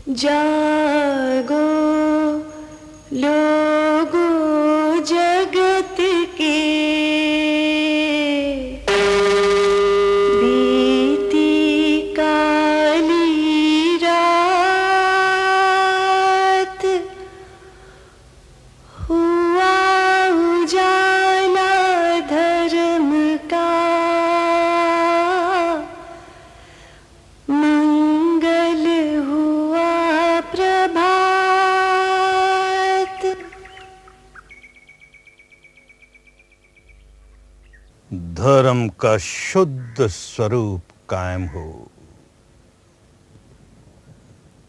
जागो लोगों जगत के, बीती काली रात, हुआ उजाला धर्म का, मंगल हुआ प्रभात। धर्म का शुद्ध स्वरूप कायम हो।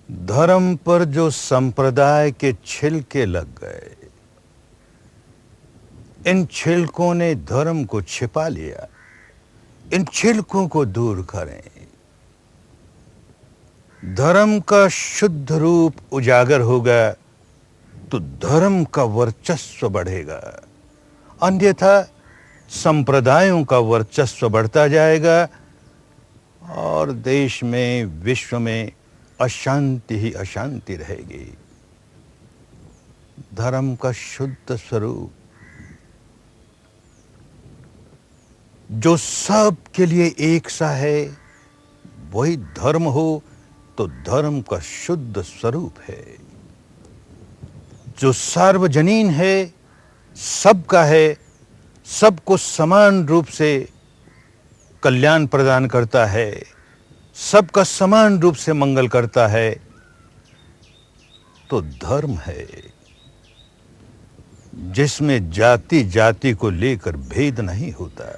धर्म पर जो संप्रदाय के छिलके लग गए, इन छिलकों ने धर्म को छिपा लिया। इन छिलकों को दूर करें। धर्म का शुद्ध रूप उजागर होगा तो धर्म का वर्चस्व बढ़ेगा, अन्यथा संप्रदायों का वर्चस्व बढ़ता जाएगा और देश में, विश्व में अशांति ही अशांति रहेगी। धर्म का शुद्ध स्वरूप जो सब के लिए एक सा है, वही धर्म हो तो धर्म का शुद्ध स्वरूप है। जो सार्वजनीन है, सबका है, सबको समान रूप से कल्याण प्रदान करता है, सबका समान रूप से मंगल करता है, तो धर्म है। जिसमें जाति जाति को लेकर भेद नहीं होता,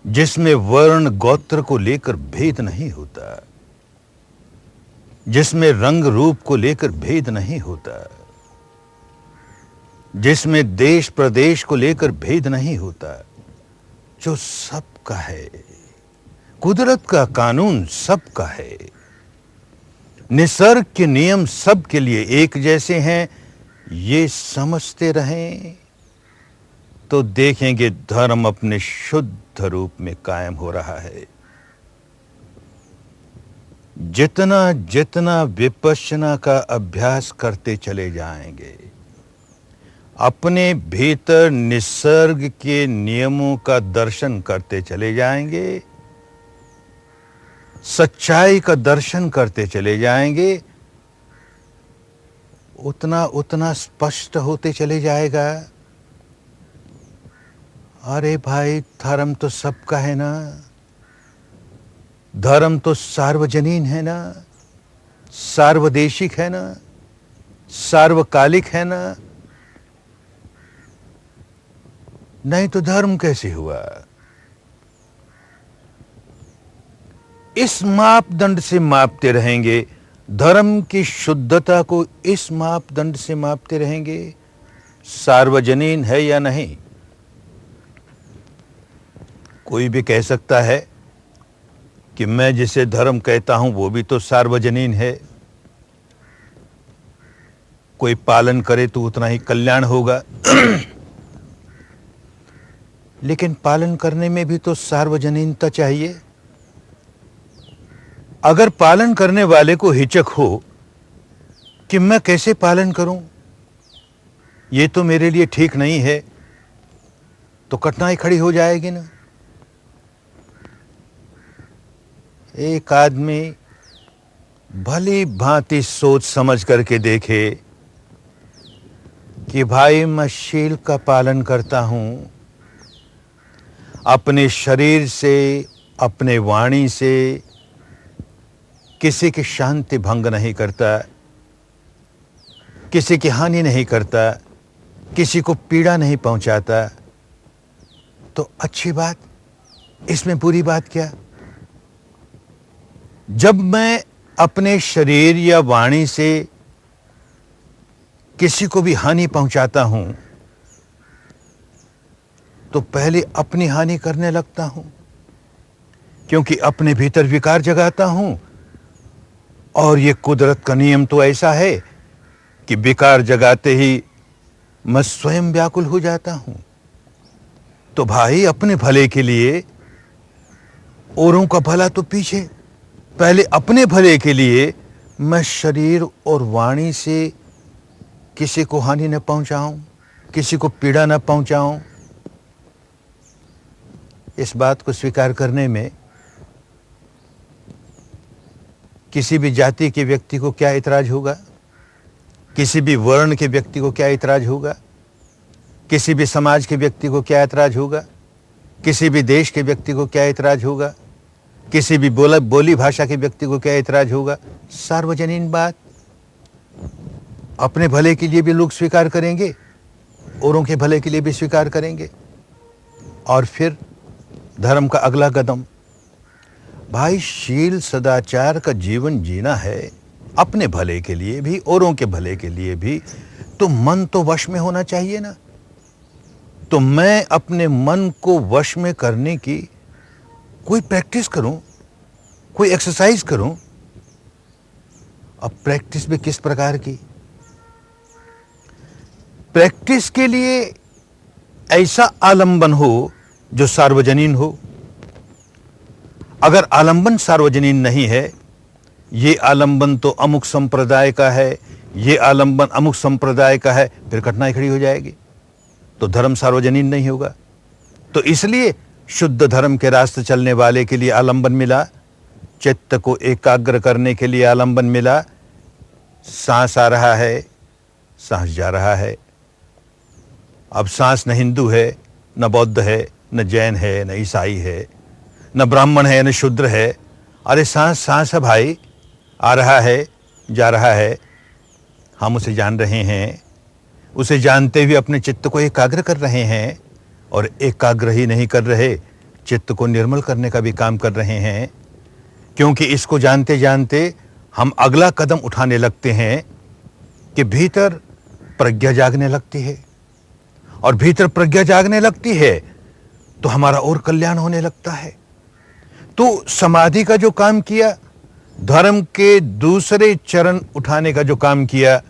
जिसमें वर्ण गोत्र को लेकर भेद नहीं होता, जिसमें रंग रूप को लेकर भेद नहीं होता, जिसमें देश प्रदेश को लेकर भेद नहीं होता, जो सबका है, कुदरत का कानून सबका है, निसर्ग के नियम सबके लिए एक जैसे हैं, ये समझते रहें तो देखेंगे धर्म अपने शुद्ध रूप में कायम हो रहा है। जितना जितना विपश्यना का अभ्यास करते चले जाएंगे, अपने भीतर निसर्ग के नियमों का दर्शन करते चले जाएंगे, सच्चाई का दर्शन करते चले जाएंगे, उतना उतना स्पष्ट होते चले जाएगा। अरे भाई, धर्म तो सबका है ना, धर्म तो सार्वजनीन है ना, सार्वदेशिक है ना, सार्वकालिक है ना, नहीं तो धर्म कैसे हुआ? इस मापदंड से मापते रहेंगे, धर्म की शुद्धता को इस मापदंड से मापते रहेंगे, सार्वजनीन है या नहीं। कोई भी कह सकता है कि मैं जिसे धर्म कहता हूं वो भी तो सार्वजनीन है, कोई पालन करे तो उतना ही कल्याण होगा। लेकिन पालन करने में भी तो सार्वजनीनता चाहिए। अगर पालन करने वाले को हिचक हो कि मैं कैसे पालन करूं, ये तो मेरे लिए ठीक नहीं है, तो कठिनाई खड़ी हो जाएगी ना। एक आदमी भली भांति सोच समझ करके देखे कि भाई मैं शील का पालन करता हूं, अपने शरीर से, अपने वाणी से किसी की शांति भंग नहीं करता, किसी की हानि नहीं करता, किसी को पीड़ा नहीं पहुंचाता, तो अच्छी बात, इसमें बुरी बात क्या? जब मैं अपने शरीर या वाणी से किसी को भी हानि पहुंचाता हूं तो पहले अपनी हानि करने लगता हूं, क्योंकि अपने भीतर विकार जगाता हूं। और ये कुदरत का नियम तो ऐसा है कि विकार जगाते ही मैं स्वयं व्याकुल हो जाता हूं। तो भाई, अपने भले के लिए, औरों का भला तो पीछे, पहले अपने भले के लिए मैं शरीर और वाणी से किसी को हानि न पहुंचाऊं, किसी को पीड़ा न पहुंचाऊं। इस बात को स्वीकार करने में किसी भी जाति के व्यक्ति को क्या इतराज होगा, किसी भी वर्ण के व्यक्ति को क्या इतराज होगा, किसी भी समाज के व्यक्ति को क्या इतराज होगा, किसी भी देश के व्यक्ति को क्या इतराज होगा, किसी भी बोली भाषा के व्यक्ति को क्या इतराज होगा। सार्वजनीन बात, अपने भले के लिए भी लोग स्वीकार करेंगे, औरों के भले के लिए भी स्वीकार करेंगे। और फिर धर्म का अगला कदम, भाई शील सदाचार का जीवन जीना है, अपने भले के लिए भी औरों के भले के लिए भी, तो मन तो वश में होना चाहिए ना। तो मैं अपने मन को वश में करने की कोई प्रैक्टिस करूं, कोई एक्सरसाइज करूं। अब प्रैक्टिस भी किस प्रकार की? प्रैक्टिस के लिए ऐसा आलंबन हो जो सार्वजनीन हो। अगर आलंबन सार्वजनीन नहीं है, ये आलंबन तो अमुक संप्रदाय का है, ये आलंबन अमुक संप्रदाय का है, फिर कठिनाई खड़ी हो जाएगी, तो धर्म सार्वजनीन नहीं होगा। तो इसलिए शुद्ध धर्म के रास्ते चलने वाले के लिए आलंबन मिला, चित्त को एकाग्र करने के लिए आलंबन मिला। सांस आ रहा है, सांस जा रहा है। अब सांस न हिंदू है, न बौद्ध है, न जैन है, न ईसाई है, न ब्राह्मण है, न शूद्र है। अरे सांस सांस है भाई, आ रहा है, जा रहा है। हम उसे जान रहे हैं, उसे जानते हुए अपने चित्त को एकाग्र कर रहे हैं, और एकाग्र ही नहीं कर रहे, चित्त को निर्मल करने का भी काम कर रहे हैं। क्योंकि इसको जानते जानते हम अगला कदम उठाने लगते हैं कि भीतर प्रज्ञा जागने लगती है, और भीतर प्रज्ञा जागने लगती है तो हमारा और कल्याण होने लगता है। तो समाधि का जो काम किया, धर्म के दूसरे चरण उठाने का जो काम किया,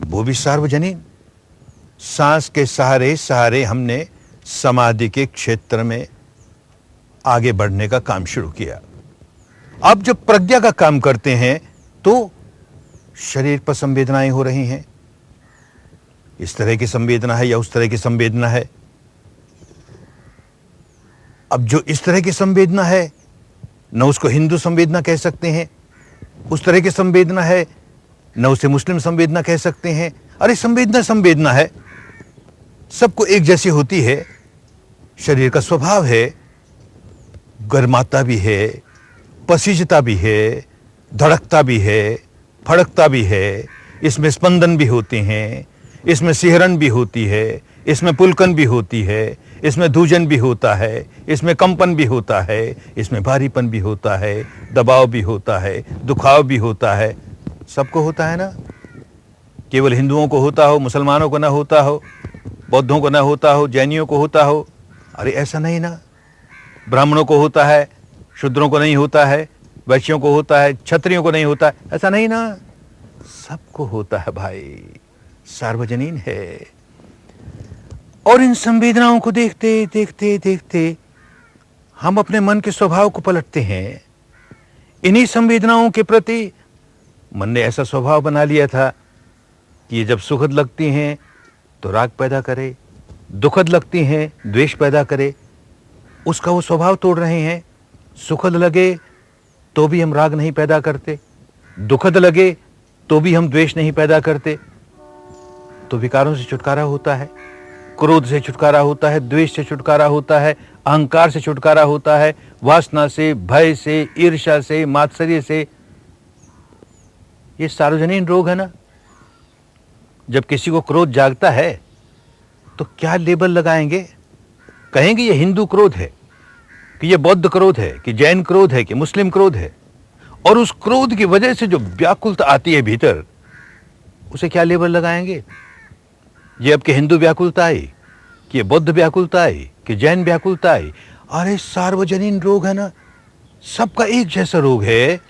वो भी सार्वजनीन। सांस के सहारे सहारे हमने समाधि के क्षेत्र में आगे बढ़ने का काम शुरू किया। अब जब प्रज्ञा का काम करते हैं तो शरीर पर संवेदनाएं हो रही हैं, इस तरह की संवेदना है या उस तरह की संवेदना है। अब जो इस तरह की संवेदना है, न उसको हिंदू संवेदना कह सकते हैं, उस तरह की संवेदना है न उसे मुस्लिम संवेदना कह सकते हैं। अरे संवेदना संवेदना है, सबको एक जैसी होती है। शरीर का स्वभाव है, गर्माता भी है, पसीजता भी है, धड़कता भी है, फड़कता भी है, इसमें स्पंदन भी होते हैं, इसमें सिहरन भी होती है, इसमें पुलकन भी होती है, इसमें धूजन भी होता है, इसमें कंपन भी होता है, इसमें भारीपन भी होता है, दबाव भी होता है, दुखाव भी होता है। सबको होता है ना। केवल हिंदुओं को होता हो, मुसलमानों को ना होता हो, बौद्धों को ना होता हो, जैनियों को होता हो। अरे ऐसा नहीं ना। ब्राह्मणों को होता है, शूद्रों को नहीं होता है, वैश्यों को होता है, क्षत्रियों को नहीं होता है, ऐसा नहीं ना। सबको होता है भाई, सार्वजनीन है। और इन संवेदनाओं को देखते देखते देखते हम अपने मन के स्वभाव को पलटते हैं। इन्हीं संवेदनाओं के प्रति मन ने ऐसा स्वभाव बना लिया था कि ये जब सुखद लगती हैं तो राग पैदा करे, दुखद लगती हैं द्वेष पैदा करे। उसका वो स्वभाव तोड़ रहे हैं। सुखद लगे तो भी हम राग नहीं पैदा करते, दुखद लगे तो भी हम द्वेष नहीं पैदा करते। तो विकारों से छुटकारा होता है, क्रोध से छुटकारा होता है, द्वेष से छुटकारा होता है, अहंकार से छुटकारा होता है, वासना से, भय से, ईर्ष्या से, मात्सर्य से। ये सार्वजनीन रोग है ना। जब किसी को क्रोध जागता है तो क्या लेबल लगाएंगे? कहेंगे ये हिंदू क्रोध है, कि ये बौद्ध क्रोध है, कि जैन क्रोध है, कि मुस्लिम क्रोध है। और उस क्रोध की वजह से जो व्याकुलता आती है भीतर, उसे क्या लेबल लगाएंगे? ये अब के हिंदू व्याकुलता आई, कि ये बौद्ध व्याकुलता आई, कि जैन व्याकुलता आई। अरे सार्वजनीन रोग है ना, सबका एक जैसा रोग है।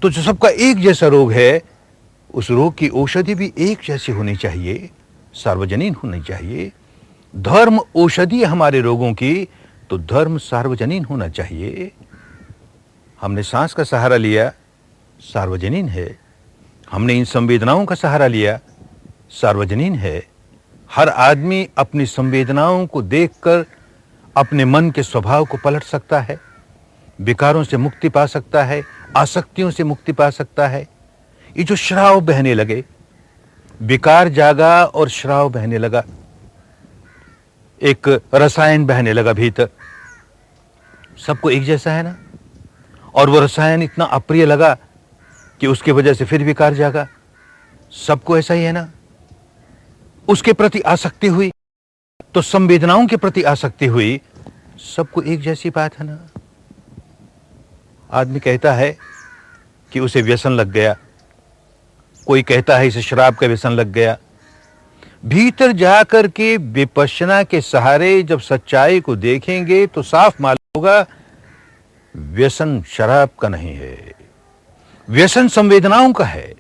तो जो सबका एक जैसा रोग है, उस रोग की औषधि भी एक जैसी होनी चाहिए, सार्वजनीन होनी चाहिए। धर्म औषधि हमारे रोगों की, तो धर्म सार्वजनीन होना चाहिए। हमने सांस का सहारा लिया, सार्वजनीन है। हमने इन संवेदनाओं का सहारा लिया, सार्वजनीन है। हर आदमी अपनी संवेदनाओं को देखकर अपने मन के स्वभाव को पलट सकता है, विकारों से मुक्ति पा सकता है, आसक्तियों से मुक्ति पा सकता है। ये जो श्राव बहने लगे, विकार जागा और श्राव बहने लगा, एक रसायन बहने लगा भीतर, सबको एक जैसा है ना, और वो रसायन इतना अप्रिय लगा कि उसकी वजह से फिर विकार जागा। सबको ऐसा ही है ना, उसके प्रति आसक्ति हुई तो संवेदनाओं के प्रति आसक्ति हुई, सबको एक जैसी बात है ना। आदमी कहता है कि उसे व्यसन लग गया, कोई कहता है इसे शराब का व्यसन लग गया। भीतर जाकर के विपश्यना के सहारे जब सच्चाई को देखेंगे तो साफ मालूम होगा व्यसन शराब का नहीं है, व्यसन संवेदनाओं का है।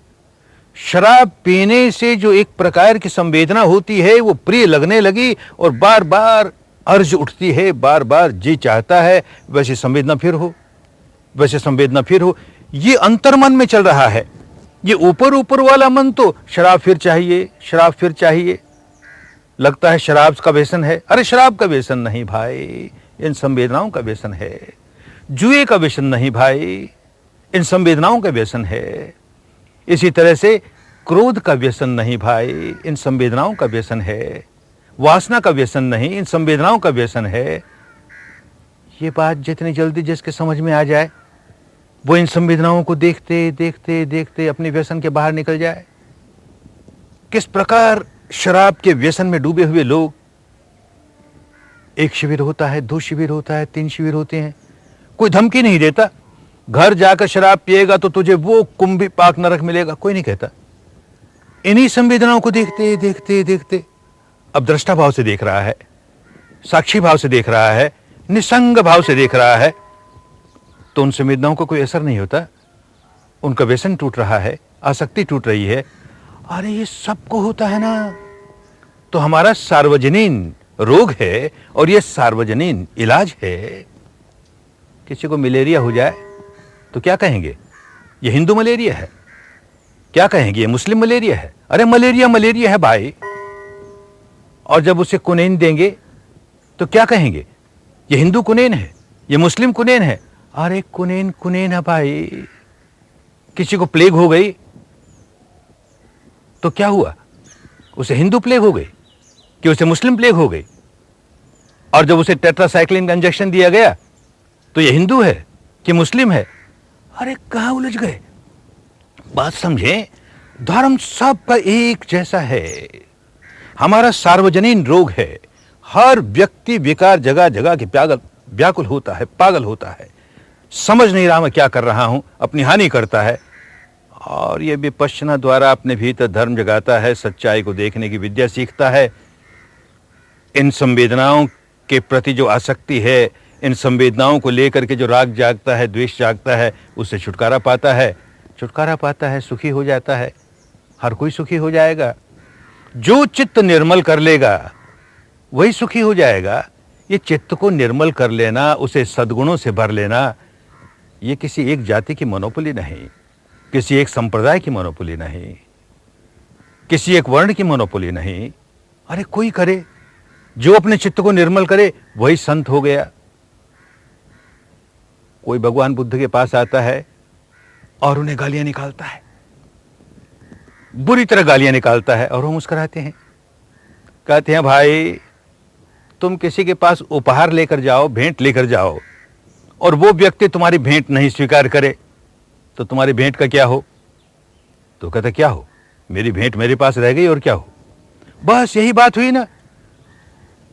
शराब पीने से जो एक प्रकार की संवेदना होती है वो प्रिय लगने लगी और बार बार अर्ज उठती है, बार बार जी चाहता है वैसे संवेदना फिर हो, वैसे संवेदना फिर हो। ये अंतर्मन में चल रहा है। ये ऊपर ऊपर वाला मन तो शराब फिर चाहिए, शराब फिर चाहिए, लगता है शराब का व्यसन है। अरे शराब का व्यसन नहीं भाई, इन संवेदनाओं का व्यसन है। जुए का व्यसन नहीं भाई, इन संवेदनाओं का व्यसन है। इसी तरह से क्रोध का व्यसन नहीं भाई, इन संवेदनाओं का व्यसन है। वासना का व्यसन नहीं, इन संवेदनाओं का व्यसन है। ये बात जितनी जल्दी जिसके समझ में आ जाए वो इन संवेदनाओं को देखते देखते देखते अपने व्यसन के बाहर निकल जाए। किस प्रकार शराब के व्यसन में डूबे हुए लोग, एक शिविर होता है, 2 शिविर होता है, 3 शिविर होते हैं, कोई धमकी नहीं देता घर जाकर शराब पिएगा तो तुझे वो कुंभी पाक नरक मिलेगा, कोई नहीं कहता। इन्हीं संवेदनाओं को देखते देखते देखते अब दृष्टा भाव से देख रहा है, साक्षी भाव से देख रहा है, निसंग भाव से देख रहा है, तो उन संवेदनाओं को कोई असर नहीं होता। उनका व्यसन टूट रहा है, आसक्ति टूट रही है। अरे ये सबको होता है ना, तो हमारा सार्वजनीन रोग है और ये सार्वजनीन इलाज है। किसी को मलेरिया हो जाए तो क्या कहेंगे, ये हिंदू मलेरिया है, क्या कहेंगे ये मुस्लिम मलेरिया है। अरे मलेरिया मलेरिया है भाई। और जब उसे कुनैन देंगे तो क्या कहेंगे, ये हिंदू कुनैन है, ये मुस्लिम कुनैन है। अरे कुनैन कुनैन है भाई। किसी को प्लेग हो गई तो क्या हुआ, उसे हिंदू प्लेग हो गई कि उसे मुस्लिम प्लेग हो गई। और जब उसे टेट्रासाइक्लिन का इंजेक्शन दिया गया तो ये हिंदू है कि मुस्लिम है। अरे कहां उलझ गए, बात समझें। धर्म सबका एक जैसा है। हमारा सार्वजनीन रोग है। हर व्यक्ति विकार जगह जगह के व्याकुल होता है, पागल होता है, समझ नहीं रहा मैं क्या कर रहा हूं, अपनी हानि करता है। और ये विपश्यना द्वारा अपने भीतर धर्म जगाता है, सच्चाई को देखने की विद्या सीखता है। इन संवेदनाओं के प्रति जो आसक्ति है, इन संवेदनाओं को लेकर के जो राग जागता है, द्वेष जागता है, उससे छुटकारा पाता है, छुटकारा पाता है, सुखी हो जाता है। हर कोई सुखी हो जाएगा। जो चित्त निर्मल कर लेगा वही सुखी हो जाएगा। ये चित्त को निर्मल कर लेना, उसे सद्गुणों से भर लेना, ये किसी एक जाति की मोनोपोली नहीं, किसी एक संप्रदाय की मोनोपोली नहीं, किसी एक वर्ण की मोनोपोली नहीं। अरे कोई करे, जो अपने चित्त को निर्मल करे वही संत हो गया। कोई भगवान बुद्ध के पास आता है और उन्हें गालियां निकालता है, बुरी तरह गालियां निकालता है, और वो मुस्कुराते हैं, कहते हैं भाई तुम किसी के पास उपहार लेकर जाओ, भेंट लेकर जाओ, और वो व्यक्ति तुम्हारी भेंट नहीं स्वीकार करे तो तुम्हारी भेंट का क्या हो। तो कहता क्या हो, मेरी भेंट मेरे पास रह गई और क्या हो। बस यही बात हुई ना,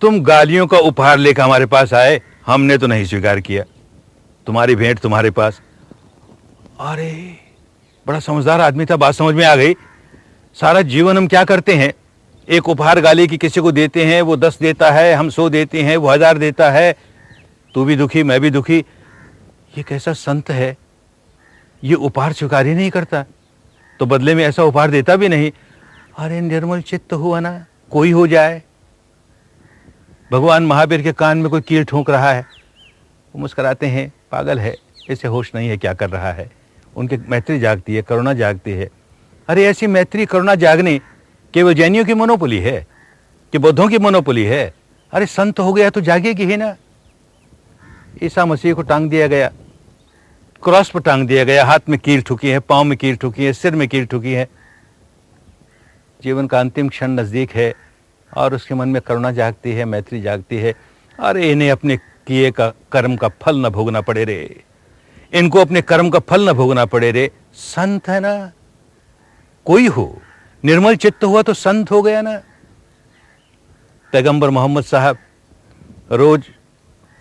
तुम गालियों का उपहार लेकर हमारे पास आए, हमने तो नहीं स्वीकार किया, तुम्हारी भेंट तुम्हारे पास। अरे बड़ा समझदार आदमी था, बात समझ में आ गई। सारा जीवन हम क्या करते हैं, एक उपहार गाली की किसी को देते हैं, वो 10 देता है, हम 100 देते हैं, वो 1000 देता है, तू भी दुखी मैं भी दुखी। ये कैसा संत है, ये उपहार स्वीकार ही नहीं करता, तो बदले में ऐसा उपहार देता भी नहीं। अरे निर्मल चित्त हुआ ना, कोई हो जाए। भगवान महावीर के कान में कोई कील ठोंक रहा है, वो मुस्कुराते हैं, पागल है, इसे होश नहीं है क्या कर रहा है। उनकी मैत्री जागती है, करुणा जागती है। अरे ऐसी मैत्री करुणा जागनी केवल जैनियों की मोनोपोली है कि बौद्धों की मोनोपोली है? अरे संत हो गया तो जागेगी ही ना। ईसा मसीह को टांग दिया गया, क्रॉस पर टांग दिया गया, हाथ में कील ठुकी है, पांव में कील ठुकी है, सिर में कील ठुकी है। जीवन का अंतिम क्षण नजदीक है और उसके मन में करुणा जागती है, मैत्री जागती है। अरे इन्हें अपने किए का कर्म का फल न भोगना पड़े रे, इनको अपने कर्म का फल न भोगना पड़े रे। संत है ना, कोई हो निर्मल चित्त हुआ तो संत हो गया ना। पैगंबर मोहम्मद साहब रोज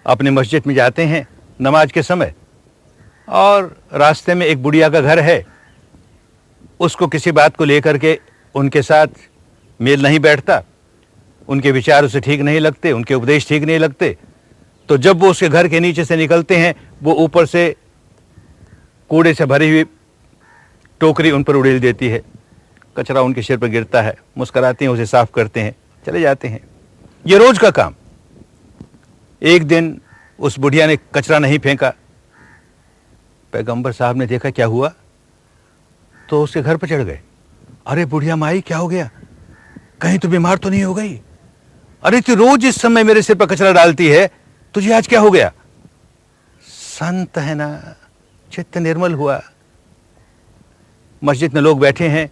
अपने मस्जिद में जाते हैं नमाज के समय, और रास्ते में एक बुढ़िया का घर है, उसको किसी बात को लेकर के उनके साथ मेल नहीं बैठता, उनके विचार उसे ठीक नहीं लगते, उनके उपदेश ठीक नहीं लगते। तो जब वो उसके घर के नीचे से निकलते हैं, वो ऊपर से कूड़े से भरी हुई टोकरी उन पर उड़ेल देती है, कचरा उनके सिर पर गिरता है, मुस्कुराते हैं, उसे साफ करते हैं, चले जाते हैं। ये रोज का काम। एक दिन उस बुढ़िया ने कचरा नहीं फेंका, पैगंबर साहब ने देखा क्या हुआ, तो उसके घर पर चढ़ गए। अरे बुढ़िया माई क्या हो गया, कहीं तो बीमार तो नहीं हो गई? अरे तू रोज इस समय मेरे सिर पर कचरा डालती है, तुझे आज क्या हो गया? संत है ना, चित्त निर्मल हुआ। मस्जिद में लोग बैठे हैं,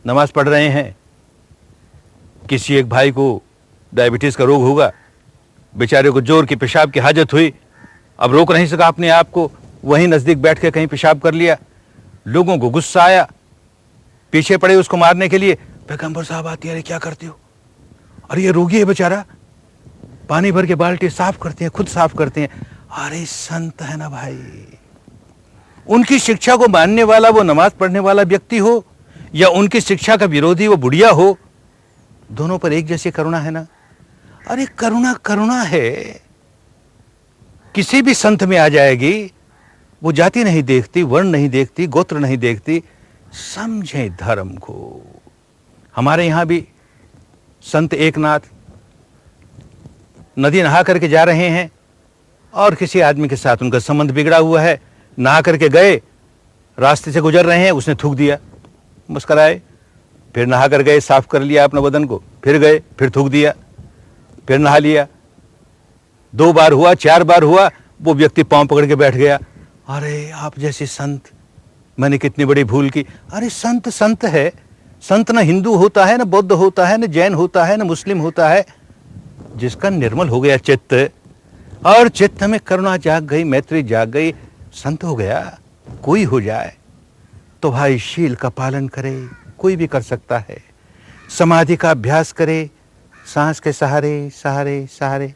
नमाज पढ़ रहे हैं। किसी एक भाई को डायबिटीज का रोग होगा, बेचारे को जोर की पेशाब की हाजत हुई, अब रोक नहीं सका अपने आप को, वहीं नजदीक बैठ के कहीं पेशाब कर लिया। लोगों को गुस्सा आया, पीछे पड़े उसको मारने के लिए। पैगंबर साहब आती है, अरे क्या करते हो? अरे ये रोगी है बेचारा, पानी भर के बाल्टी साफ करते हैं, खुद साफ करते हैं। अरे संत है ना भाई। उनकी शिक्षा को मानने वाला वो नमाज पढ़ने वाला व्यक्ति हो या उनकी शिक्षा का विरोधी वो बुढ़िया हो, दोनों पर एक जैसी करुणा है ना। अरे करुणा करुणा है, किसी भी संत में आ जाएगी। वो जाति नहीं देखती, वर्ण नहीं देखती, गोत्र नहीं देखती। समझें धर्म को। हमारे यहां भी संत एकनाथ नदी नहा करके जा रहे हैं और किसी आदमी के साथ उनका संबंध बिगड़ा हुआ है। नहा करके गए, रास्ते से गुजर रहे हैं, उसने थूक दिया, मुस्कुराए, फिर नहा कर गए, साफ कर लिया अपने बदन को, फिर गए, फिर थूक दिया, फिर नहा लिया। 2 बार हुआ, 4 बार हुआ, वो व्यक्ति पांव पकड़ के बैठ गया। अरे आप जैसे संत, मैंने कितनी बड़ी भूल की। अरे संत संत है, संत न हिंदू होता है, न बौद्ध होता है, न जैन होता है, न मुस्लिम होता है। जिसका निर्मल हो गया चित्त और चित्त में करुणा जाग गई, मैत्री जाग गई, संत हो गया। कोई हो जाए तो भाई शील का पालन करे, कोई भी कर सकता है। समाधि का अभ्यास करे, सांस के सहारे सहारे सहारे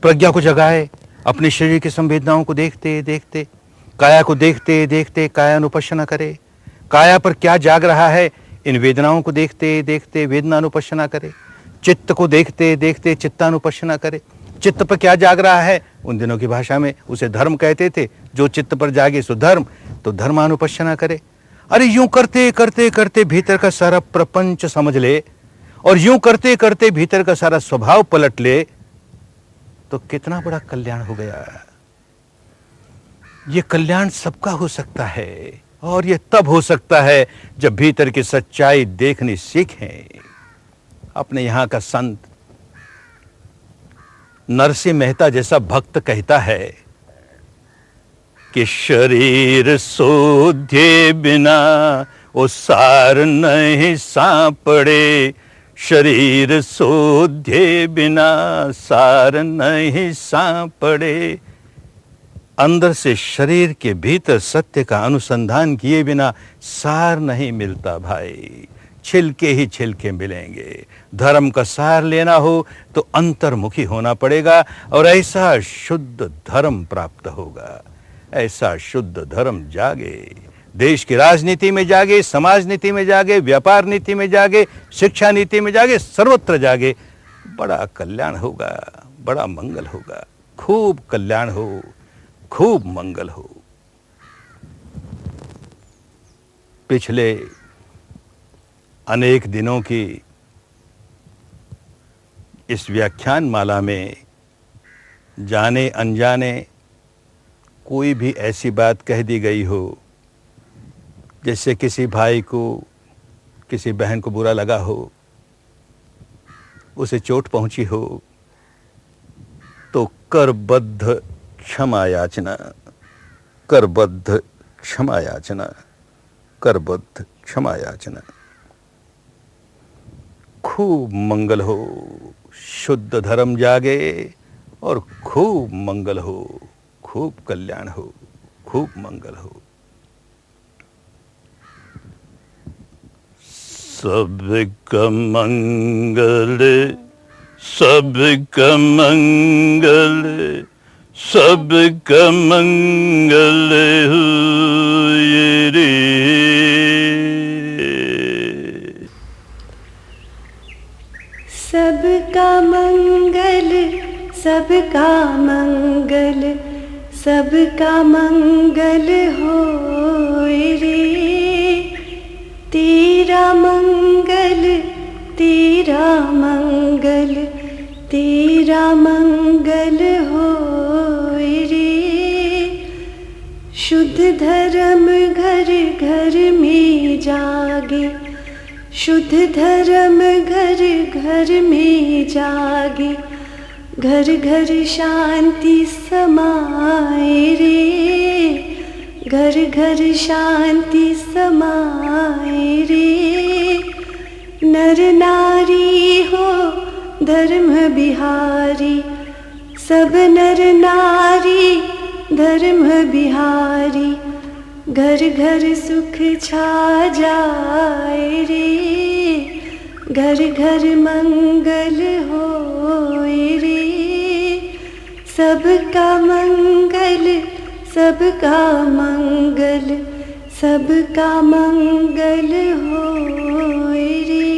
प्रज्ञा को जगाए, अपने शरीर की संवेदनाओं को देखते देखते, काया को देखते देखते कायानुपश्यना करे। काया पर क्या जाग रहा है, इन वेदनाओं को देखते देखते वेदनानुपश्यना करे। चित्त को देखते देखते चित्तानुपश्यना करे। चित्त पर क्या जाग रहा है, उन दिनों की भाषा में उसे धर्म कहते थे। जो चित्त पर जागे सो धर्म, तो धर्मानुपश्यना करे। अरे यूं करते करते करते भीतर का सारा प्रपंच समझ ले और यूं करते करते भीतर का सारा स्वभाव पलट ले, तो कितना बड़ा कल्याण हो गया। ये कल्याण सबका हो सकता है और ये तब हो सकता है जब भीतर की सच्चाई देखनी सीखें। अपने यहां का संत नरसिंह मेहता जैसा भक्त कहता है कि शरीर सोधे बिना वो सार नहीं सांपड़े, शरीर सोधे बिना सार नहीं सांपड़े। अंदर से शरीर के भीतर सत्य का अनुसंधान किए बिना सार नहीं मिलता भाई, छिलके ही छिलके मिलेंगे। धर्म का सार लेना हो तो अंतर्मुखी होना पड़ेगा और ऐसा शुद्ध धर्म प्राप्त होगा। ऐसा शुद्ध धर्म जागे, देश की राजनीति में जागे, समाज नीति में जागे, व्यापार नीति में जागे, शिक्षा नीति में जागे, सर्वत्र जागे। बड़ा कल्याण होगा, बड़ा मंगल होगा। खूब कल्याण हो, खूब मंगल हो। पिछले अनेक दिनों की इस व्याख्यान माला में जाने अनजाने कोई भी ऐसी बात कह दी गई हो जिससे किसी भाई को, किसी बहन को बुरा लगा हो, उसे चोट पहुंची हो, तो करबद्ध क्षमा याचना, करबद्ध क्षमा याचना, करबद्ध क्षमा याचना। खूब मंगल हो, शुद्ध धर्म जागे और खूब मंगल हो, खूब कल्याण हो, खूब मंगल हो। सबका मंगल, सबका मंगल, सबका मंगल हुए रे। सबका मंगल, सबका मंगल, सबका मंगल होए रे। तेरा मंगल, तेरा मंगल, तेरा मंगल होए रे। शुद्ध धर्म घर घर में जागे, शुद्ध धर्म घर घर में जागे, घर घर शांति समाए रे, घर घर शांति समाए रे। नर नारी हो धर्म बिहारी, सब नर नारी धर्म बिहारी, घर घर सुख छा जाए रे, घर घर मंगल होए रे। सबका मंगल, सबका मंगल, सबका मंगल होए रे।